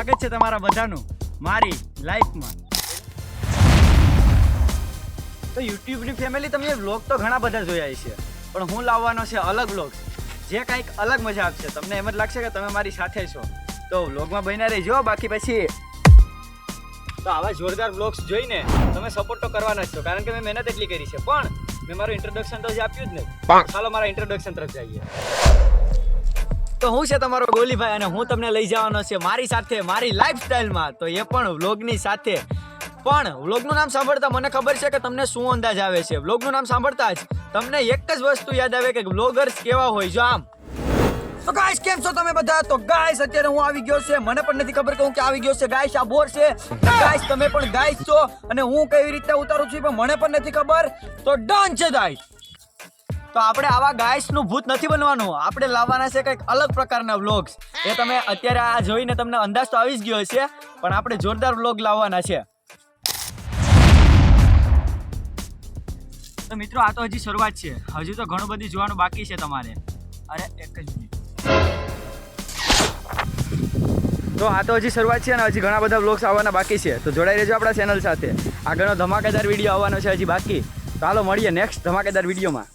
સ્વાગત છે તમારા બધાનું મારી લાઈફમાં। તો યુટ્યુબની ફેમિલી તમે વ્લોગ તો ઘણા બધા જોયા છે, પણ હું લાવવાનો છે અલગ વ્લોગ, જે કંઈક અલગ મજા આપશે। તમને એમ જ લાગશે કે તમે મારી સાથે છો, તો વ્લોગમાં બન્યા રહેજો। બાકી પછી તો આવા જોરદાર વ્લોગ્સ જોઈને તમે સપોર્ટ તો કરવાના જ છો, કારણ કે મેં મહેનત એટલી કરી છે, પણ મેં મારું ઇન્ટ્રોડક્શન તો હજી આપ્યું જ નહીં। ચાલો મારા ઇન્ટ્રોડક્શન તરફ જઈએ। તો હું છે તમારો ગોલીભાઈ, અને હું તમને લઈ જવાનો છે મારી સાથે મારી લાઈફસ્ટાઈલમાં, તો એ પણ વ્લોગની સાથે। પણ વ્લોગનું નામ સાંભળતા મને ખબર છે કે તમને શું અંદાજ આવે છે। વ્લોગનું નામ સાંભળતા જ તમને એક જ વસ્તુ યાદ આવે કે વ્લોગર્સ કેવા હોય, જો આમ। તો ગાઈસ કેમ છો તમે બધા? તો ગાઈસ અત્યારે હું આવી ગયો છે, મને પણ નથી ખબર કે હું ક્યાં આવી ગયો છે। ગાઈસ આ બોર છે, ગાઈસ તમે પણ ગાઈસ છો, અને હું કેવી રીતે ઉતારું છું પણ મને પણ નથી ખબર। તો ડન છે ગાઈસ। તો આપણે આવા ગાઈસનું ભૂત નથી બનવાનું, આપણે લાવવાના છે કંઈક અલગ પ્રકારના વ્લોગ્સ। એ તમે અત્યારે આ જોઈને તમને અંદાજ તો આવી જ ગયો હશે, પણ આપણે જોરદાર વ્લોગ લાવવાના છે। તો મિત્રો આ તો હજી શરૂઆત છે, હજી તો ઘણું બધું જોવાનું બાકી છે તમારે। અરે એક જ મિનિટ। તો આ તો હજી શરૂઆત છે, અને હજી ઘણા બધા વ્લોગ્સ આવવાના બાકી છે, તો જોડાઈ રહેજો આપણા ચેનલ સાથે। આગળનો ધમાકેદાર વિડીયો આવવાનો છે હજી બાકી। તો હાલો મળીએ નેક્સ્ટ ધમાકેદાર વિડીયોમાં।